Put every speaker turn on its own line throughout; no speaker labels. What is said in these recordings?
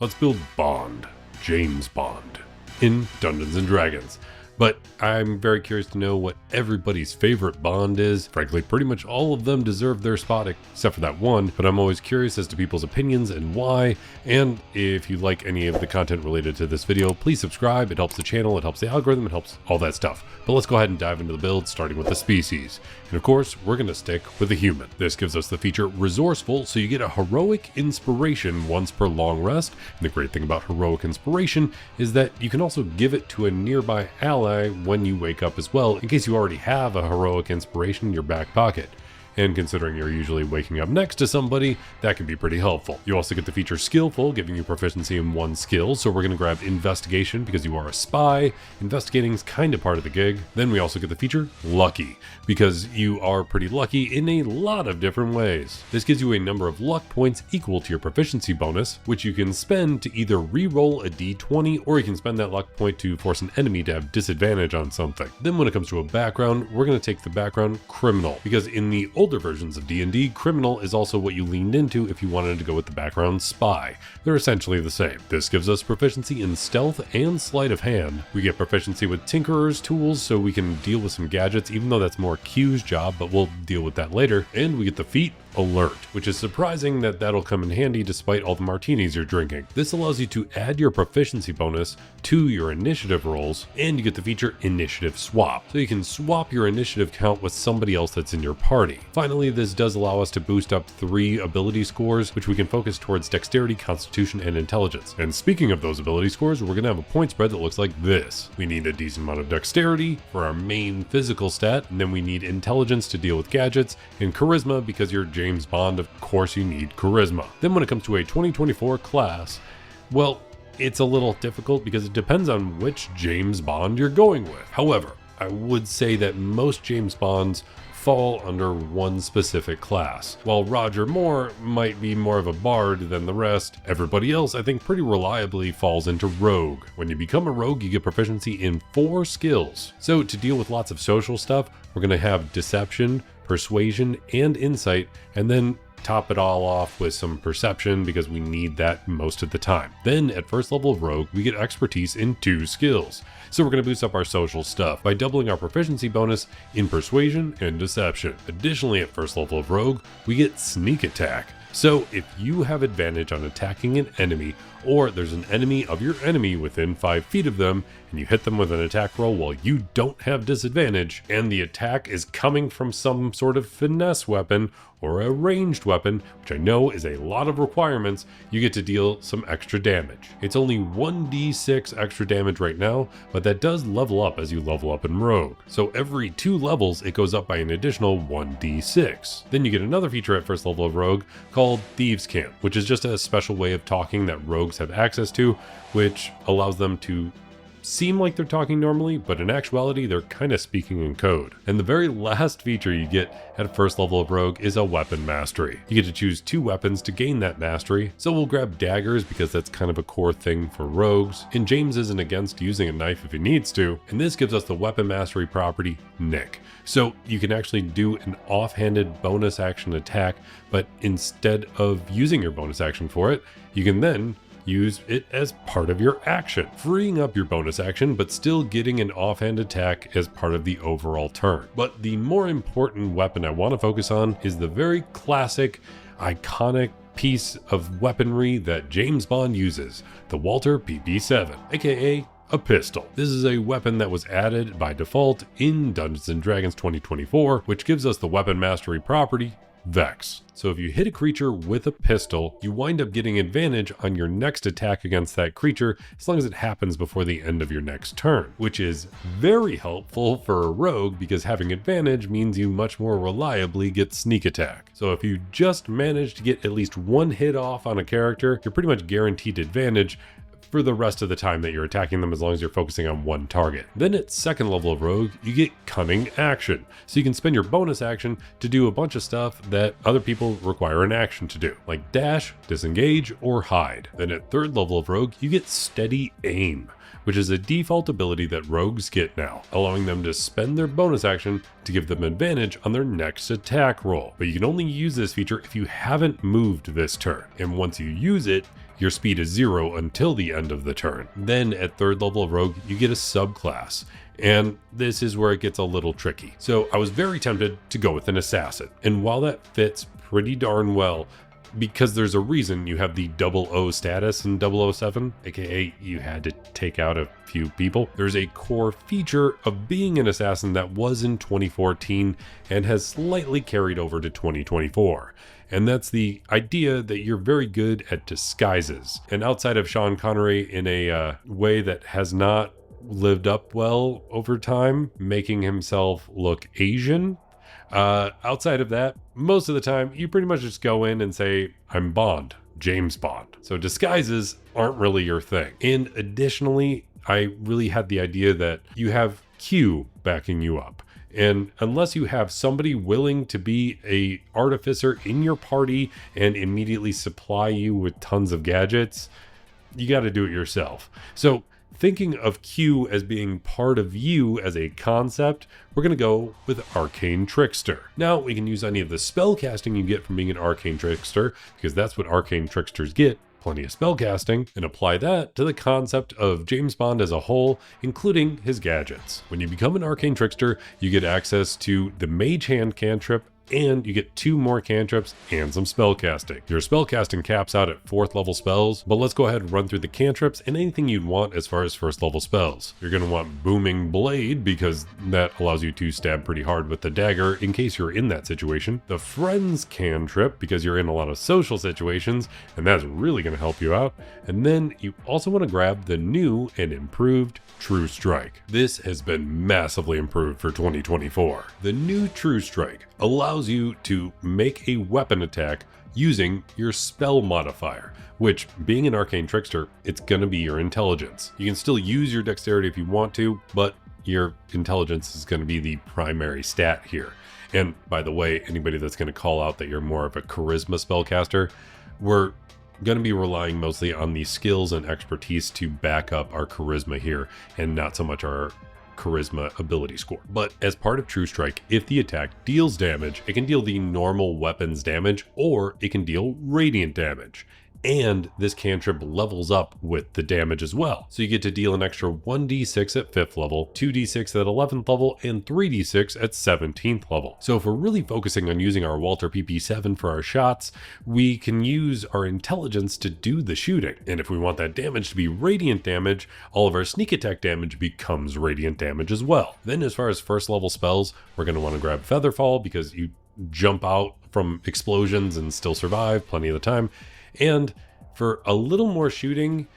Let's build Bond, James Bond, in Dungeons and Dragons. But I'm very curious to know what everybody's favorite Bond is. Frankly, pretty much all of them deserve their spot except for that one, but I'm always curious as to people's opinions and why. And if you like any of the content related to this video, please subscribe. It helps the channel, it helps the algorithm, it helps all that stuff. But let's go ahead and dive into the build, starting with the species. And of course, we're going to stick with a human. This gives us the feature Resourceful, so you get a heroic inspiration once per long rest. And the great thing about heroic inspiration is that you can also give it to a nearby ally when you wake up as well, in case you already have a heroic inspiration in your back pocket. And considering you're usually waking up next to somebody, that can be pretty helpful. You also get the feature Skillful, giving you proficiency in one skill, so we're going to grab Investigation because you are a spy. Investigating is kind of part of the gig. Then we also get the feature Lucky, because you are pretty lucky in a lot of different ways. This gives you a number of luck points equal to your proficiency bonus, which you can spend to either re-roll a d20, or you can spend that luck point to force an enemy to have disadvantage on something. Then when it comes to a background, we're going to take the background Criminal, because in the older versions of D&D, Criminal is also what you leaned into if you wanted to go with the background Spy. They're essentially the same. This gives us proficiency in Stealth and Sleight of Hand. We get proficiency with Tinkerer's tools, so we can deal with some gadgets, even though that's more Q's job, but we'll deal with that later. And we get the feat Alert, which is surprising that that'll come in handy despite all the martinis you're drinking. This allows you to add your proficiency bonus to your initiative rolls, and you get the feature Initiative Swap, so you can swap your initiative count with somebody else that's in your party. Finally, this does allow us to boost up 3 ability scores, which we can focus towards Dexterity, Constitution, and Intelligence. And speaking of those ability scores, we're going to have a point spread that looks like this. We need a decent amount of Dexterity for our main physical stat, and then we need Intelligence to deal with gadgets, and Charisma because you're James Bond, of course you need charisma. Then when it comes to a 2024 class, well, it's a little difficult because it depends on which James Bond you're going with. However, I would say that most James Bonds fall under one specific class. While Roger Moore might be more of a bard than the rest, everybody else I think pretty reliably falls into rogue. When you become a rogue, you get proficiency in 4 skills. So to deal with lots of social stuff, we're going to have deception, persuasion, and insight, and then top it all off with some perception because we need that most of the time. Then at first level of rogue, we get expertise in 2 skills. So we're going to boost up our social stuff by doubling our proficiency bonus in persuasion and deception. Additionally, at first level of rogue, we get sneak attack. So if you have advantage on attacking an enemy, or there's an enemy of your enemy within 5 feet of them, and you hit them with an attack roll while you don't have disadvantage, and the attack is coming from some sort of finesse weapon or a ranged weapon, which I know is a lot of requirements, you get to deal some extra damage. It's only 1d6 extra damage right now, but that does level up as you level up in Rogue. So every 2 levels, it goes up by an additional 1d6. Then you get another feature at first level of Rogue called Thieves' Camp, which is just a special way of talking that rogues have access to, which allows them to seem like they're talking normally, but in actuality they're kind of speaking in code. And the very last feature you get at first level of Rogue is a weapon mastery. You get to choose 2 weapons to gain that mastery, so we'll grab daggers because that's kind of a core thing for rogues, and James isn't against using a knife if he needs to, and this gives us the weapon mastery property Nick. So you can actually do an offhanded bonus action attack, but instead of using your bonus action for it, you can then use it as part of your action, freeing up your bonus action, but still getting an offhand attack as part of the overall turn. But the more important weapon I want to focus on is the very classic, iconic piece of weaponry that James Bond uses, the Walther PP7, aka a pistol. This is a weapon that was added by default in Dungeons and Dragons 2024, which gives us the weapon mastery property Vex. So if you hit a creature with a pistol, you wind up getting advantage on your next attack against that creature as long as it happens before the end of your next turn, which is very helpful for a rogue because having advantage means you much more reliably get sneak attack. So if you just manage to get at least 1 hit off on a character, you're pretty much guaranteed advantage for the rest of the time that you're attacking them as long as you're focusing on 1 target. Then at second level of Rogue, you get Cunning Action. So you can spend your bonus action to do a bunch of stuff that other people require an action to do, like dash, disengage, or hide. Then at third level of Rogue, you get Steady Aim, which is a default ability that rogues get now, allowing them to spend their bonus action to give them advantage on their next attack roll. But you can only use this feature if you haven't moved this turn, and once you use it, your speed is 0 until the end of the turn. Then at 3rd level of Rogue, you get a subclass. And this is where it gets a little tricky. So I was very tempted to go with an assassin. And while that fits pretty darn well, because there's a reason you have the 00 status in 007, aka you had to take out a few people. There's a core feature of being an assassin that was in 2014 and has slightly carried over to 2024. And that's the idea that you're very good at disguises. And outside of Sean Connery in a way that has not lived up well over time, making himself look Asian. Outside of that, most of the time, you pretty much just go in and say, I'm Bond, James Bond. So disguises aren't really your thing. And additionally, I really had the idea that you have Q backing you up. And unless you have somebody willing to be a artificer in your party and immediately supply you with tons of gadgets, you got to do it yourself. So thinking of Q as being part of you as a concept, we're going to go with Arcane Trickster. Now, we can use any of the spell casting you get from being an Arcane Trickster, because that's what Arcane Tricksters get, plenty of spell casting, and apply that to the concept of James Bond as a whole, including his gadgets. When you become an Arcane Trickster, you get access to the Mage Hand cantrip, and you get 2 more cantrips and some spell casting. Your spell casting caps out at 4th level spells, but let's go ahead and run through the cantrips and anything you'd want as far as 1st level spells. You're going to want Booming Blade because that allows you to stab pretty hard with the dagger in case you're in that situation. The Friends cantrip because you're in a lot of social situations and that's really going to help you out. And then you also want to grab the new and improved True Strike. This has been massively improved for 2024. The new True Strike allows you to make a weapon attack using your spell modifier, which, being an Arcane Trickster, it's going to be your intelligence. You can still use your dexterity if you want to, but your intelligence is going to be the primary stat here. And by the way, anybody that's going to call out that you're more of a charisma spellcaster, we're going to be relying mostly on the skills and expertise to back up our charisma here, and not so much our charisma ability score. But as part of True Strike, if the attack deals damage, it can deal the normal weapons damage, or it can deal radiant damage. And this cantrip levels up with the damage as well. So you get to deal an extra 1d6 at 5th level, 2d6 at 11th level, and 3d6 at 17th level. So if we're really focusing on using our Walter PP7 for our shots, we can use our intelligence to do the shooting. And if we want that damage to be radiant damage, all of our sneak attack damage becomes radiant damage as well. Then as far as 1st level spells, we're going to want to grab Featherfall because you jump out from explosions and still survive plenty of the time. And for a little more shooting,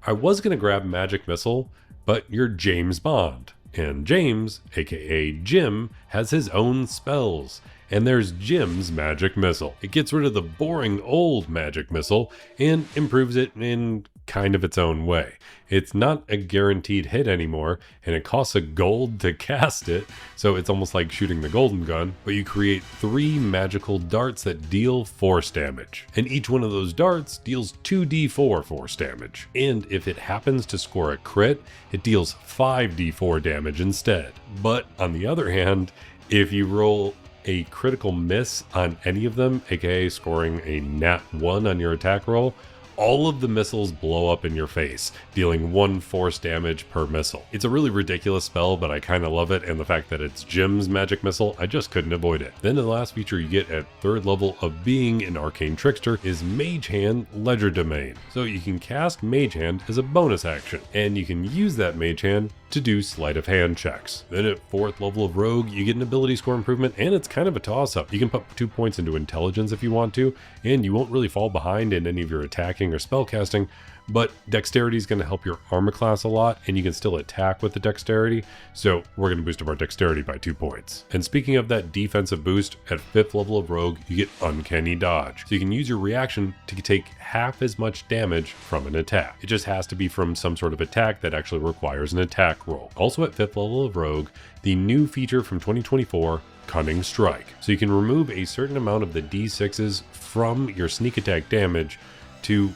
I was going to grab Magic Missile, but you're James Bond. And James, aka Jim, has his own spells. And there's Jim's Magic Missile. It gets rid of the boring old Magic Missile and improves it in kind of its own way. It's not a guaranteed hit anymore, and it costs a gold to cast it, so it's almost like shooting the golden gun, but you create 3 magical darts that deal force damage. And each one of those darts deals 2d4 force damage. And if it happens to score a crit, it deals 5d4 damage instead. But on the other hand, if you roll a critical miss on any of them, aka scoring a nat 1 on your attack roll, all of the missiles blow up in your face, dealing 1 force damage per missile. It's a really ridiculous spell, but I kind of love it, and the fact that it's Jim's Magic Missile, I just couldn't avoid it. Then the last feature you get at 3rd level of being an Arcane Trickster is Mage Hand Legerdemain. So you can cast Mage Hand as a bonus action, and you can use that Mage Hand to do sleight of hand checks. Then at 4th level of Rogue, you get an ability score improvement, and it's kind of a toss-up. You can put 2 points into intelligence if you want to, and you won't really fall behind in any of your attacking or spellcasting, but dexterity is going to help your armor class a lot, and you can still attack with the dexterity, so we're going to boost up our dexterity by 2 points. And speaking of that defensive boost, at 5th level of Rogue, you get Uncanny Dodge, so you can use your reaction to take half as much damage from an attack. It just has to be from some sort of attack that actually requires an attack roll. Also at 5th level of Rogue, the new feature from 2024, Cunning Strike. So you can remove a certain amount of the d6s from your sneak attack damage to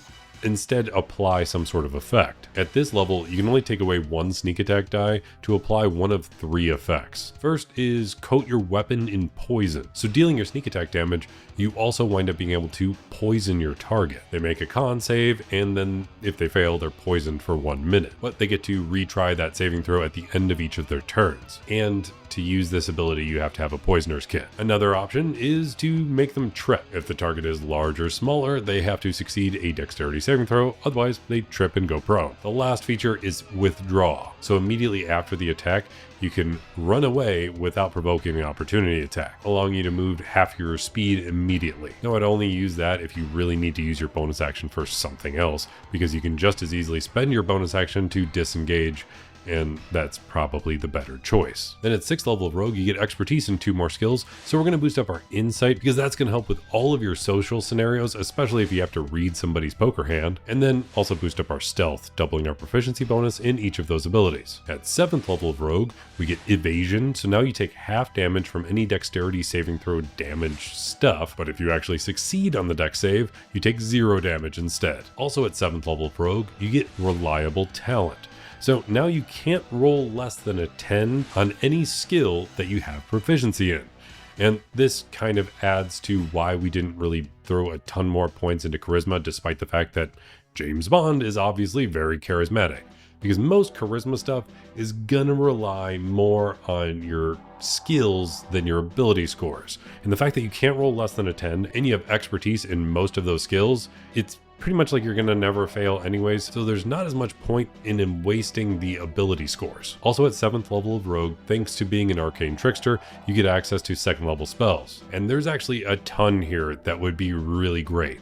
instead apply some sort of effect. At this level, you can only take away one sneak attack die to apply one of 3 effects. First is coat your weapon in poison. So dealing your sneak attack damage, you also wind up being able to poison your target. They make a con save, and then if they fail, they're poisoned for 1 minute. But they get to retry that saving throw at the end of each of their turns. And to use this ability, you have to have a poisoner's kit. Another option is to make them trip. If the target is large or smaller, they have to succeed a dexterity saving throw, otherwise they trip and go prone. The last feature is withdraw. So immediately after the attack, you can run away without provoking an opportunity attack, allowing you to move half your speed immediately. Now, I'd only use that if you really need to use your bonus action for something else, because you can just as easily spend your bonus action to disengage, and that's probably the better choice. Then at 6th level of Rogue, you get expertise in 2 more skills, so we're going to boost up our insight, because that's going to help with all of your social scenarios, especially if you have to read somebody's poker hand, and then also boost up our stealth, doubling our proficiency bonus in each of those abilities. At 7th level of Rogue, we get evasion, so now you take half damage from any dexterity saving throw damage stuff, but if you actually succeed on the dex save, you take 0 damage instead. Also at 7th level of Rogue, you get reliable talent. So now you can't roll less than a 10 on any skill that you have proficiency in. And this kind of adds to why we didn't really throw a ton more points into charisma, despite the fact that James Bond is obviously very charismatic. Because most charisma stuff is gonna rely more on your skills than your ability scores. And the fact that you can't roll less than a 10 and you have expertise in most of those skills, it's pretty much like you're gonna never fail anyways, so there's not as much point in wasting the ability scores. Also at 7th level of Rogue, thanks to being an arcane trickster, you get access to 2nd level spells. And there's actually a ton here that would be really great.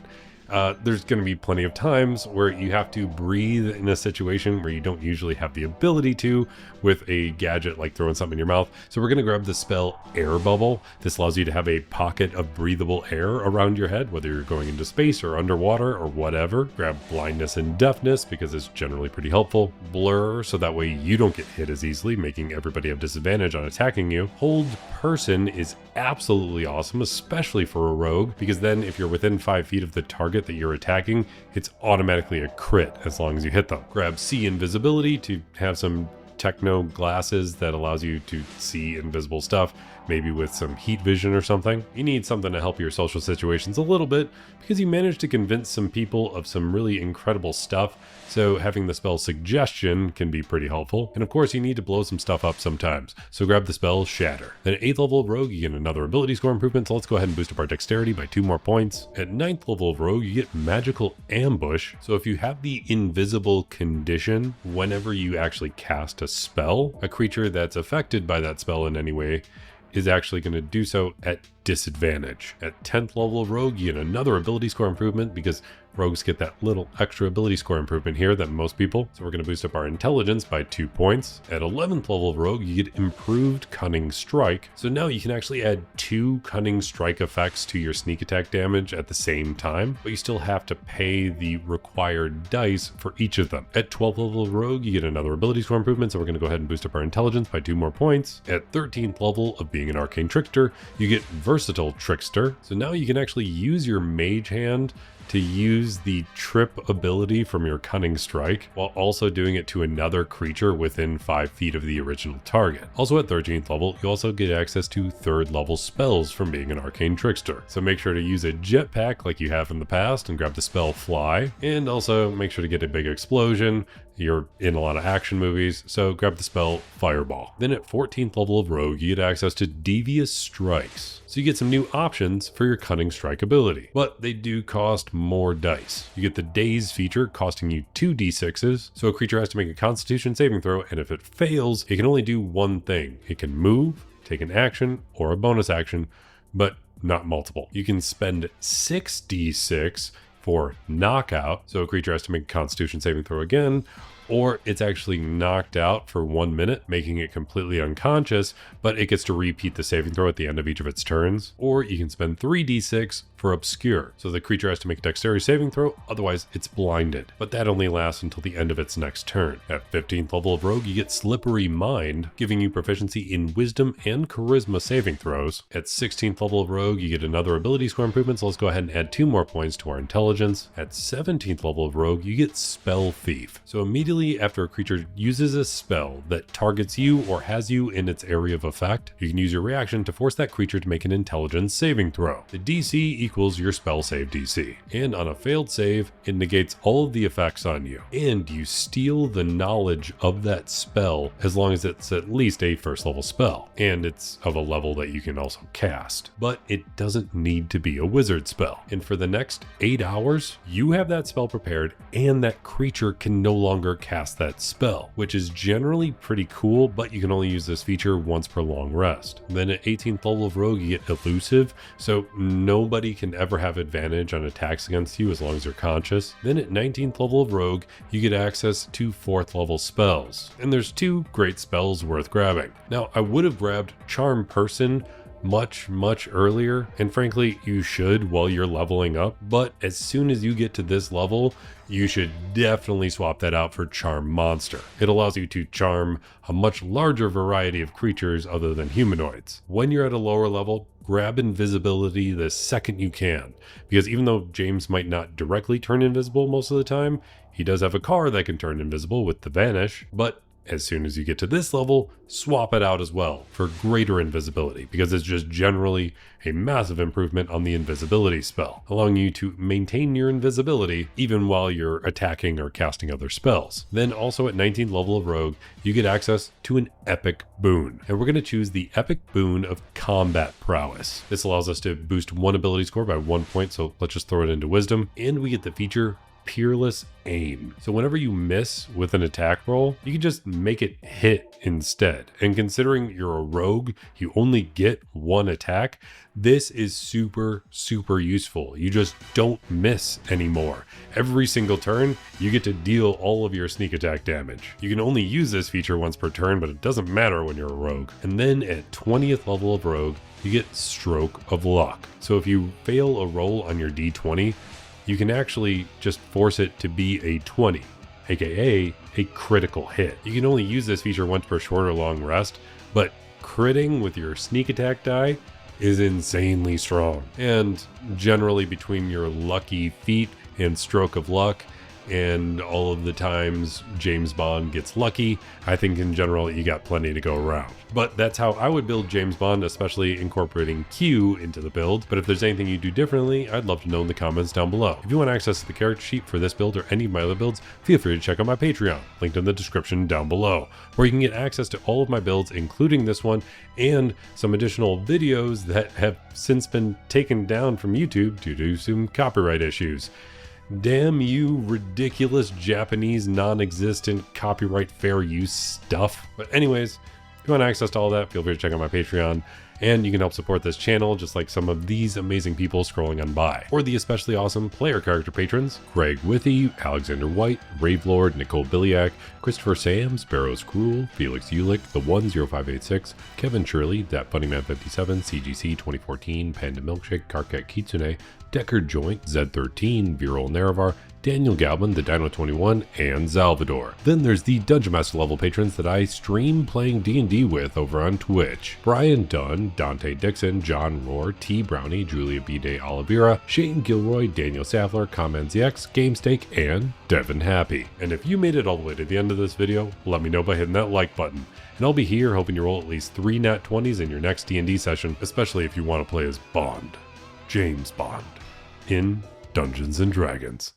There's going to be plenty of times where you have to breathe in a situation where you don't usually have the ability to with a gadget like throwing something in your mouth. So we're going to grab the spell Air Bubble. This allows you to have a pocket of breathable air around your head, whether you're going into space or underwater or whatever. Grab Blindness and Deafness because it's generally pretty helpful. Blur, so that way you don't get hit as easily, making everybody have disadvantage on attacking you. Hold Person is absolutely awesome, especially for a rogue, because then if you're within 5 feet of the target that you're attacking, it's automatically a crit as long as you hit them. Grab See Invisibility to have some techno glasses that allows you to see invisible stuff, maybe with some heat vision or something. You need something to help your social situations a little bit because you managed to convince some people of some really incredible stuff, so having the spell Suggestion can be pretty helpful. And of course you need to blow some stuff up sometimes, so grab the spell Shatter. Then at 8th level of Rogue you get another ability score improvement, so let's go ahead and boost up our dexterity by 2 more points. At 9th level of Rogue you get Magical Ambush, so if you have the invisible condition, whenever you actually cast a spell, a creature that's affected by that spell in any way is actually going to do so at disadvantage. At 10th level of Rogue, you get another ability score improvement because rogues get that little extra ability score improvement here than most people. So we're going to boost up our intelligence by 2 points. At 11th level of Rogue, you get improved Cunning Strike. So now you can actually add 2 Cunning Strike effects to your sneak attack damage at the same time, but you still have to pay the required dice for each of them. At 12th level of Rogue, you get another ability score improvement. So we're going to go ahead and boost up our intelligence by 2 more points. At 13th level of being an arcane trickster, you get Versatile Trickster. So now you can actually use your mage hand to use the trip ability from your Cunning Strike while also doing it to another creature within 5 feet of the original target. Also at 13th level, you also get access to 3rd level spells from being an arcane trickster. So make sure to use a jetpack like you have in the past and grab the spell Fly, and also make sure to get a big explosion. You're in a lot of action movies, so grab the spell Fireball. Then at 14th level of Rogue, you get access to Devious Strikes. So you get some new options for your Cunning Strike ability, but they do cost more dice. You get the Daze feature costing you 2d6s, so a creature has to make a Constitution saving throw, and if it fails, it can only do one thing. It can move, take an action, or a bonus action, but not multiple. You can spend 6d6 for knockout, so a creature has to make a Constitution saving throw again, or it's actually knocked out for 1 minute, making it completely unconscious, but it gets to repeat the saving throw at the end of each of its turns. Or you can spend 3d6 for obscure. So the creature has to make a dexterity saving throw, otherwise it's blinded. But that only lasts until the end of its next turn. At 15th level of rogue, you get slippery mind, giving you proficiency in wisdom and charisma saving throws. At 16th level of rogue, you get another ability score improvement, so let's go ahead and add 2 more points to our intelligence. At 17th level of rogue, you get spell thief. So immediately after a creature uses a spell that targets you or has you in its area of effect, you can use your reaction to force that creature to make an intelligence saving throw. The DC equals your spell save DC, and on a failed save, it negates all of the effects on you, and you steal the knowledge of that spell as long as it's at least a first level spell, and it's of a level that you can also cast. But it doesn't need to be a wizard spell, and for the next 8 hours, you have that spell prepared, and that creature can no longer cast that spell, which is generally pretty cool, but you can only use this feature once per long rest. Then at 18th level of rogue, you get elusive, so nobody can ever have advantage on attacks against you as long as you're conscious. Then at 19th level of rogue, you get access to 4th level spells, and there's 2 great spells worth grabbing. Now, I would have grabbed Charm Person much earlier, and frankly you should while you're leveling up, but as soon as you get to this level, you should definitely swap that out for Charm Monster. It allows you to charm a much larger variety of creatures other than humanoids. When you're at a lower level, grab invisibility the second you can, because even though James might not directly turn invisible most of the time, he does have a car that can turn invisible with the Vanish. But as soon as you get to this level, swap it out as well for greater invisibility, because it's just generally a massive improvement on the invisibility spell, allowing you to maintain your invisibility even while you're attacking or casting other spells. Then also at 19th level of rogue, you get access to an epic boon, and we're going to choose the epic boon of combat prowess. This allows us to boost 1 ability score by 1 point, so let's just throw it into wisdom, and we get the feature Peerless Aim. So whenever you miss with an attack roll, you can just make it hit instead. And considering you're a rogue, you only get 1 attack, this is super useful. You just don't miss anymore. Every single turn, you get to deal all of your sneak attack damage. You can only use this feature once per turn, but it doesn't matter when you're a rogue. And then at 20th level of rogue, you get Stroke of Luck. So if you fail a roll on your D20, you can actually just force it to be a 20, aka a critical hit. You can only use this feature once per short or long rest, but critting with your sneak attack die is insanely strong. And generally between your lucky feat and Stroke of Luck and all of the times James Bond gets lucky, I think in general you got plenty to go around. But that's how I would build James Bond, especially incorporating Q into the build. But if there's anything you do differently, I'd love to know in the comments down below. If you want access to the character sheet for this build or any of my other builds, feel free to check out my Patreon, linked in the description down below, where you can get access to all of my builds, including this one, and some additional videos that have since been taken down from YouTube due to some copyright issues. Damn you, ridiculous Japanese non-existent copyright fair use stuff. But anyways, if you want access to all that, feel free to check out my Patreon, and you can help support this channel just like some of these amazing people scrolling on by. Or the especially awesome player character patrons, Greg Withy, Alexander White, Ravelord, Nicole Biliak, Christopher Sam, Sparrows Cruel, Felix Ulick, The 10586, Kevin Shirley, That Bunnyman 57, CGC 2014, Panda Milkshake, Karkat Kitsune, Deckard Joint, Z13, Viral Naravar, Daniel Galvin, The Dino 21, and Salvador. Then there's the Dungeon Master level patrons that I stream playing D&D with over on Twitch. Brian Dunn, Dante Dixon, John Rohr, T Brownie, Julia B. De Oliveira, Shane Gilroy, Daniel Saffler, CommentZX, GameSteak, and Devin Happy. And if you made it all the way to the end of this video, let me know by hitting that like button. And I'll be here hoping you roll at least 3 nat 20s in your next D&D session, especially if you want to play as Bond. James Bond in Dungeons and Dragons.